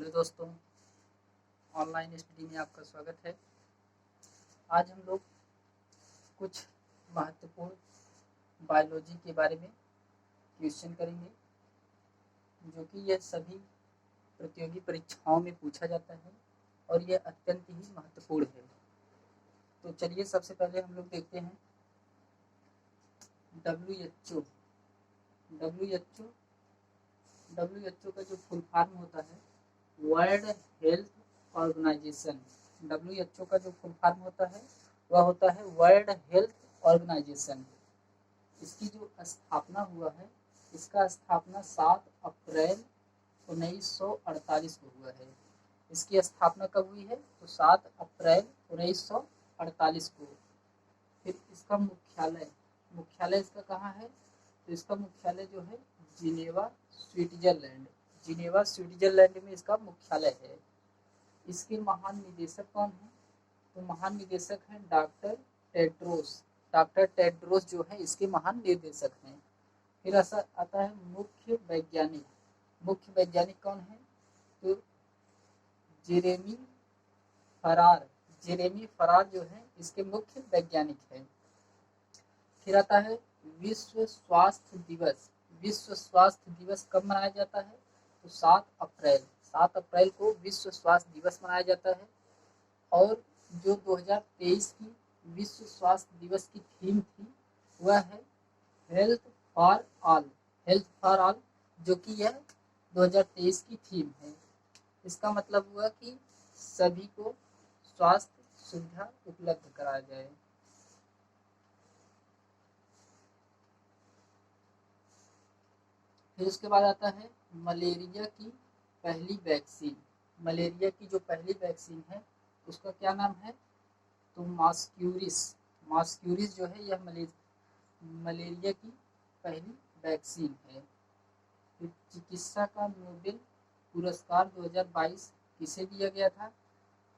Hello दोस्तों, online study में आपका स्वागत है। आज हम लोग कुछ महत्वपूर्ण बायोलॉजी के बारे में क्वेश्चन करेंगे, जो कि यह सभी प्रतियोगी परीक्षाओं में पूछा जाता है और यह अत्यंत ही महत्वपूर्ण है। तो चलिए सबसे पहले हम लोग देखते हैं WHO। WHO का जो फुल फॉर्म होता है वर्ल्ड हेल्थ ऑर्गेनाइजेशन। WHO का जो फुल फॉर्म होता है वह होता है वर्ल्ड हेल्थ ऑर्गेनाइजेशन। इसकी जो स्थापना हुआ है, इसका स्थापना 7 अप्रैल 1948 को हुआ है। इसकी स्थापना कब हुई है? तो 7 अप्रैल 1948 को। फिर इसका मुख्यालय इसका कहाँ है? तो इसका मुख्यालय जो है जिनेवा स्विट्जरलैंड। जिनेवा स्विट्जरलैंड में इसका मुख्यालय है। इसके महान निदेशक कौन है? तो महान निदेशक हैं डॉक्टर टेड्रोस। डॉक्टर टेड्रोस जो है इसके महान निर्देशक हैं। फिर ऐसा आता है मुख्य वैज्ञानिक कौन है? तो जेरेमी फरार जो है इसके मुख्य वैज्ञानिक हैं। फिर आता है विश्व स्वास्थ्य दिवस कब मनाया जाता है? तो 7 अप्रैल को विश्व स्वास्थ्य दिवस मनाया जाता है। और जो 2023 की विश्व स्वास्थ्य दिवस की थीम थी वह है हेल्थ फॉर ऑल, जो कि यह 2023 की थीम है। इसका मतलब हुआ कि सभी को स्वास्थ्य सुविधा उपलब्ध कराया जाए। फिर उसके बाद आता है मलेरिया की पहली वैक्सीन। मलेरिया की जो पहली वैक्सीन है उसका क्या नाम है? तो मास्क्यूरिस जो है यह मलेरिया की पहली वैक्सीन है। फिर चिकित्सा का नोबेल पुरस्कार 2022 किसे दिया गया था?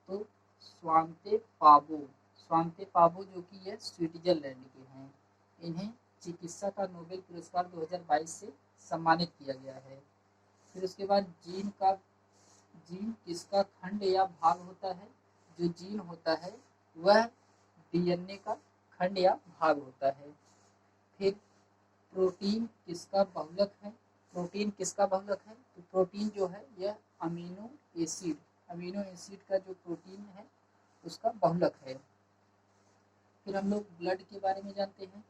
तो स्वांते पाबो जो कि यह स्विट्जरलैंड के हैं। इन्हें चिकित्सा का नोबेल पुरस्कार 2022 से सम्मानित किया गया है। फिर उसके बाद जीन किसका खंड या भाग होता है? जो जीन होता है वह डीएनए का खंड या भाग होता है। फिर प्रोटीन किसका बहुलक है? तो प्रोटीन जो है यह अमीनो एसिड का जो प्रोटीन है उसका बहुलक है। फिर हम लोग ब्लड के बारे में जानते हैं।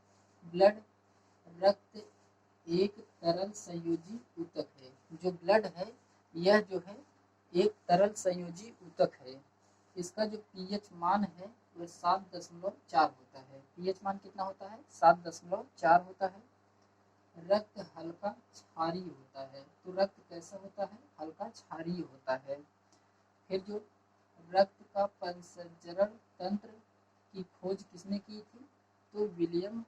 ब्लड रक्त एक तरल संयोजी ऊतक है। जो ब्लड है यह जो है एक तरल संयोजी ऊतक है। इसका जो पीएच मान है वह 7.4 होता है। पीएच मान कितना होता है? 7.4 होता है। रक्त हल्का क्षारीय होता है। तो रक्त कैसा होता है? हल्का क्षारीय होता है। फिर जो रक्त का परिसंचरण तंत्र की खोज किसने की थी? तो विलियम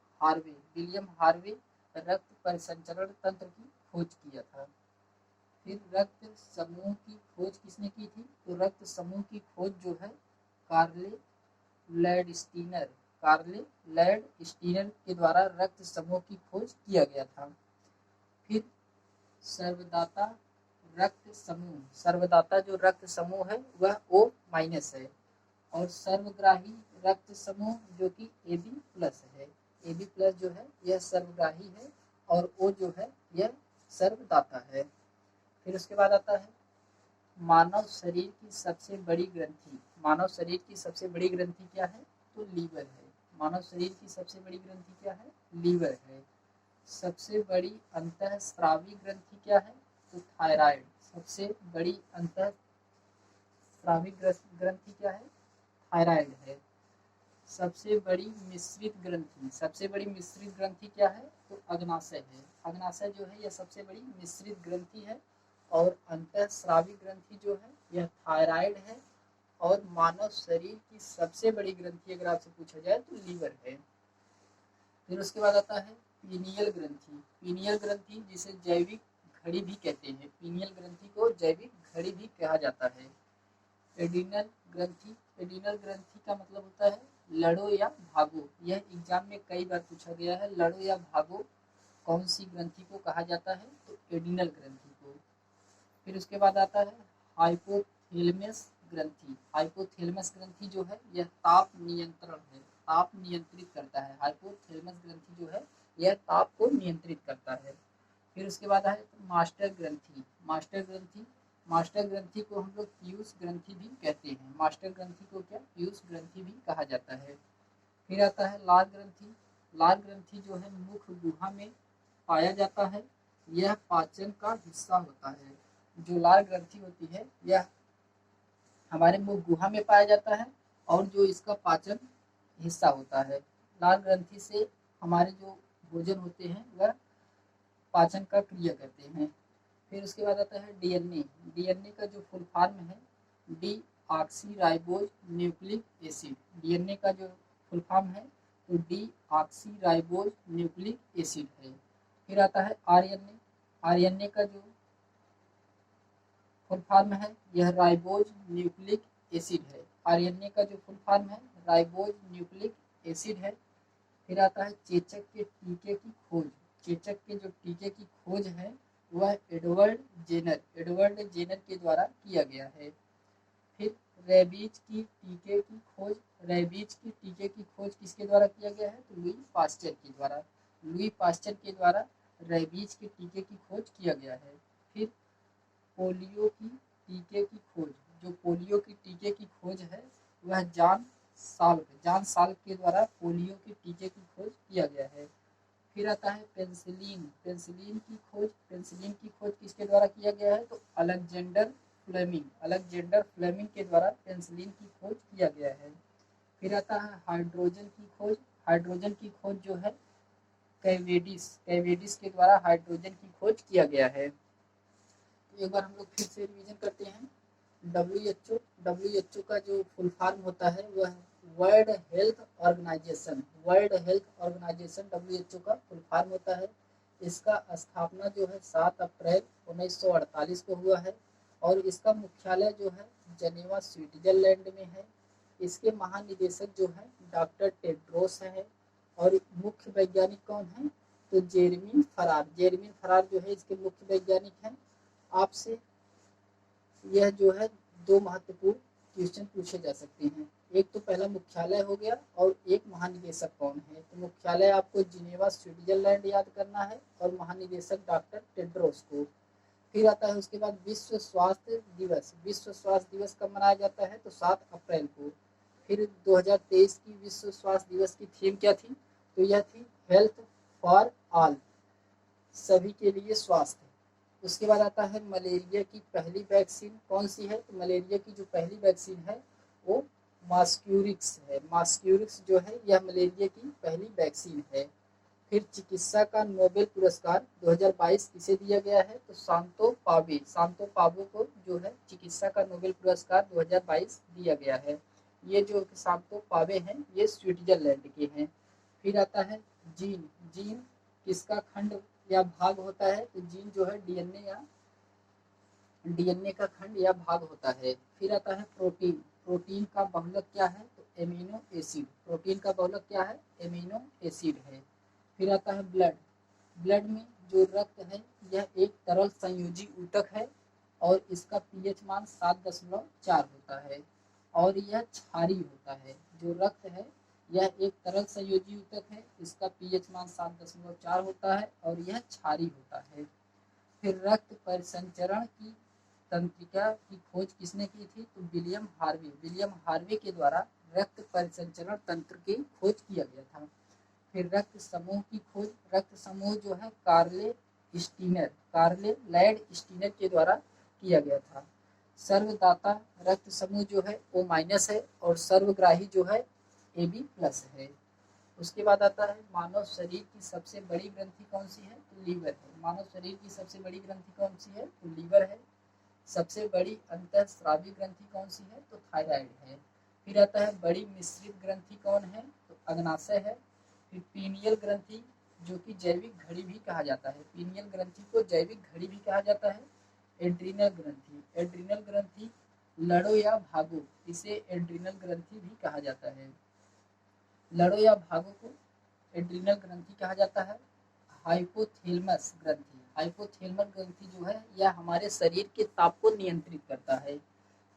हार्वे रक्त परिसंचरण तंत्र की खोज किया था। फिर रक्त समूह की खोज किसने की थी? तो रक्त समूह की खोज जो है कार्ले लैंडस्टीनर के द्वारा रक्त समूह की खोज किया गया था। फिर सर्वदाता जो रक्त समूह है वह O- है। और सर्वग्राही रक्त समूह जो कि AB+ है। AB+ जो है यह सर्वग्राही है और O जो है यह सर्वदाता है। फिर उसके बाद आता है मानव शरीर की सबसे बड़ी ग्रंथि क्या है? तो लीवर है। मानव शरीर की सबसे बड़ी ग्रंथि क्या है? लीवर है। सबसे बड़ी अंतःस्रावी ग्रंथि क्या है? तो थायराइड। सबसे बड़ी अंतःस्रावी ग्रंथि क्या है? थायराइड है। सबसे बड़ी मिश्रित ग्रंथि क्या है? तो अग्नाशय है। अग्नाशय जो है यह सबसे बड़ी मिश्रित ग्रंथि है। और अंतःस्रावी ग्रंथि जो है यह थायराइड है। और मानव शरीर की सबसे बड़ी ग्रंथि अगर आपसे पूछा जाए तो लीवर है। फिर उसके बाद आता है पीनियल ग्रंथि जिसे जैविक घड़ी भी कहते हैं। पीनियल ग्रंथि को जैविक घड़ी भी कहा जाता है। एडिनल ग्रंथि का मतलब होता है लड़ो या भागो। यह एग्जाम में कई बार पूछा गया है। लड़ो या भागो कौन सी ग्रंथि को कहा जाता है? तो एडिनल ग्रंथि को। फिर उसके बाद आता है हाइपोथैलेमस ग्रंथि। हाइपोथैलेमस ग्रंथि जो है यह ताप नियंत्रण है, ताप नियंत्रित करता है। हाइपोथैलेमस ग्रंथि जो है यह ताप को नियंत्रित करता है। फिर उसके बाद है मास्टर ग्रंथि। मास्टर ग्रंथि, मास्टर ग्रंथि को हम लोग पीयूष ग्रंथि भी कहते हैं। मास्टर ग्रंथि को क्या पीयूष ग्रंथि भी कहा जाता है। फिर आता है लार ग्रंथि। लार ग्रंथि जो है मुख गुहा में पाया जाता है, यह पाचन का हिस्सा होता है। जो लार ग्रंथि होती है यह हमारे मुख गुहा में पाया जाता है और जो इसका पाचन हिस्सा होता है। लार ग्रंथि से हमारे जो भोजन होते हैं वह पाचन का क्रिया करते हैं। फिर उसके बाद आता है डीएनए। डीएनए का जो फुल फॉर्म है D oxy ribose nucleic acid. DNA का जो फुल फॉर्म है तो D oxy ribose nucleic acid है। फिर आता है आरएनए। आरएनए का जो फुल फॉर्म है यह राइबोज न्यूक्लिक एसिड है। आरएनए का जो फुल फॉर्म है राइबोज न्यूक्लिक एसिड है। फिर आता है चेचक के टीके की खोज। चेचक के जो टीके की खोज है वह एडवर्ड जेनर के द्वारा किया गया है। फिर रेबीज की टीके की खोज, रेबीज की टीके की खोज किसके द्वारा किया गया है तो लुई पास्चर के द्वारा। लुई पास्चर के द्वारा रेबीज के टीके की खोज किया गया है। फिर पोलियो की टीके की खोज, जो पोलियो की टीके की खोज है वह जॉन साल्क के द्वारा पोलियो के टीके की खोज किया गया है। फिर आता है पेंसिलिन। पेंसिलिन की खोज, पेंसिलिन की खोज किसके द्वारा किया गया है तो अलेक्जेंडर फ्लेमिंग के द्वारा पेंसिलिन की खोज किया गया है। फिर आता है हाइड्रोजन की खोज। हाइड्रोजन की खोज जो है कैवेडिस के द्वारा हाइड्रोजन की खोज किया गया है। तो एक बार हम लोग फिर से रिवीजन करते हैं। डब्ल्यूएचओ का जो फुल फॉर्म होता है वह world health organization. World health organization W H O का फुल फॉर्म होता है। इसका स्थापना जो है 7 अप्रैल 1948 को हुआ है और इसका मुख्यालय जो है जनेवा स्विट्जरलैंड में है। इसके महानिदेशक जो है डॉक्टर टेड्रोस है और मुख्य वैज्ञानिक कौन है तो जेरमीन फरार जो है इसके मुख्य वैज्ञानिक हैं। आपसे यह जो है 2 महत्वपूर्ण क्वेश्चन पूछे जा सकते हैं। एक तो पहला मुख्यालय हो गया और एक महानिदेशक कौन है। तो मुख्यालय आपको जिनेवा स्विट्जरलैंड याद करना है और महानिदेशक डॉक्टर टेड्रोस को। फिर आता है उसके बाद विश्व स्वास्थ्य दिवस। विश्व स्वास्थ्य दिवस कब मनाया जाता है तो 7 अप्रैल को। फिर 2023 की विश्व स्वास्थ्य दिवस की थीम क्या थी तो यह थी हेल्थ फॉर ऑल, सभी के लिए स्वास्थ्य। उसके बाद आता है मलेरिया की पहली वैक्सीन कौन सी है तो मलेरिया की जो पहली वैक्सीन है वो मास्क्यूरिक्स है। मास्क्यूरिक्स जो है यह मलेरिया की पहली वैक्सीन है। फिर चिकित्सा का नोबेल पुरस्कार 2022 किसे दिया गया है तो सांतो पावे को जो है चिकित्सा का नोबेल पुरस्कार 2022 दिया गया है। ये जो सांतो पावे हैं ये स्विट्जरलैंड के हैं। फिर आता है जीन। जीन किसका खंड या भाग होता है तो जीन जो है डीएनए का खंड या भाग होता है। फिर आता है प्रोटीन। प्रोटीन का बहुलक क्या है तो एमिनो एसिड। प्रोटीन का बहुलक क्या है एमिनो एसिड है। फिर आता है ब्लड। ब्लड में जो रक्त है यह एक तरल संयोजी ऊतक है और इसका पीएच मान 7.4 होता है और यह क्षारीय होता है। जो रक्त है यह एक तरल संयोजी ऊतक है, इसका पीएच मान 7.4 होता है और यह क्षारीय होता है। फिर रक्त परिसंचरण की तंत्रिका की खोज किसने की थी तो विलियम हार्वे के द्वारा रक्त परिसंचरण तंत्र की खोज किया गया था। फिर रक्त समूह की खोज। रक्त समूह जो है कार्ले लैड स्टीनर के द्वारा किया गया था। सर्वदाता रक्त समूह जो है O- है और सर्वग्राही जो है AB+ है। उसके बाद आता है मानव शरीर की सबसे बड़ी ग्रंथि कौन सी है तो लीवर है। मानव शरीर की सबसे बड़ी ग्रंथि कौन सी है तो लीवर है। सबसे बड़ी अंतःस्रावी ग्रंथि कौन सी है तो थायराइड है। फिर आता है बड़ी मिश्रित ग्रंथि कौन है तो अग्नाशय है। फिर पीनियल ग्रंथि जो कि जैविक घड़ी भी कहा जाता है, पीनियल ग्रंथि को जैविक घड़ी भी कहा जाता है। एड्रीनल ग्रंथि लड़ो या भागो, इसे एड्रीनल ग्रंथि भी कहा जाता है। लड़ो या भागो को एड्रीनल ग्रंथि कहा जाता है। हाइपोथैलेमस ग्रंथि, हाइपोथैलेमस ग्रंथि जो है यह हमारे शरीर के ताप को नियंत्रित करता है।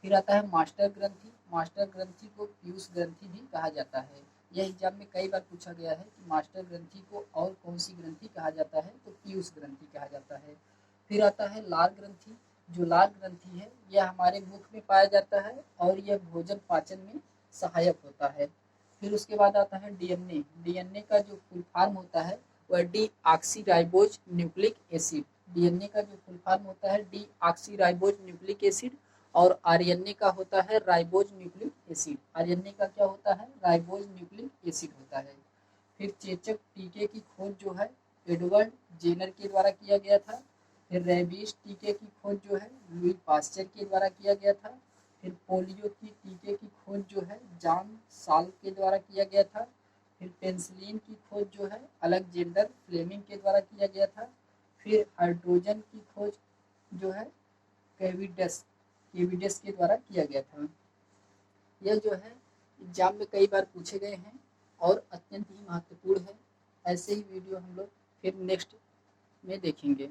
फिर आता है मास्टर ग्रंथि। मास्टर ग्रंथि को पीयूष ग्रंथि भी कहा जाता है। यह एग्जाम में कई बार पूछा गया है कि मास्टर ग्रंथि को और कौन सी ग्रंथि कहा जाता है, तो पीयूष ग्रंथि कहा जाता है। फिर आता है लार ग्रंथि। जो लार ग्रंथि है यह हमारे मुख में पाया जाता है और यह भोजन पाचन में सहायक होता है। फिर उसके बाद आता है डीएनए। डीएनए का जो फुल फॉर्म होता है वह डीऑक्सीराइबोज न्यूक्लिक एसिड। डीएनए का जो फुल फॉर्म होता है डीऑक्सीराइबोज न्यूक्लिक एसिड, और आरएनए का होता है राइबोज न्यूक्लिक एसिड। आरएनए का क्या होता है? राइबोज न्यूक्लिक एसिड होता है। फिर चेचक टीके की खोज जो है एडवर्ड जेनर के द्वारा किया गया था। फिर रेबीज टीके की खोज जो है लुई पास्चर के द्वारा किया गया था। फिर पोलियो की टीके की खोज जो है जॉन साल्क के द्वारा किया गया था। फिर पेंसिलिन की खोज जो है अलेक्जेंडर फ्लेमिंग के द्वारा किया गया था। फिर हाइड्रोजन की खोज जो है केविडस के द्वारा किया गया था। यह जो है एग्जाम में कई बार पूछे गए हैं और अत्यंत ही महत्वपूर्ण है। ऐसे ही वीडियो हम लोग फिर नेक्स्ट में देखेंगे।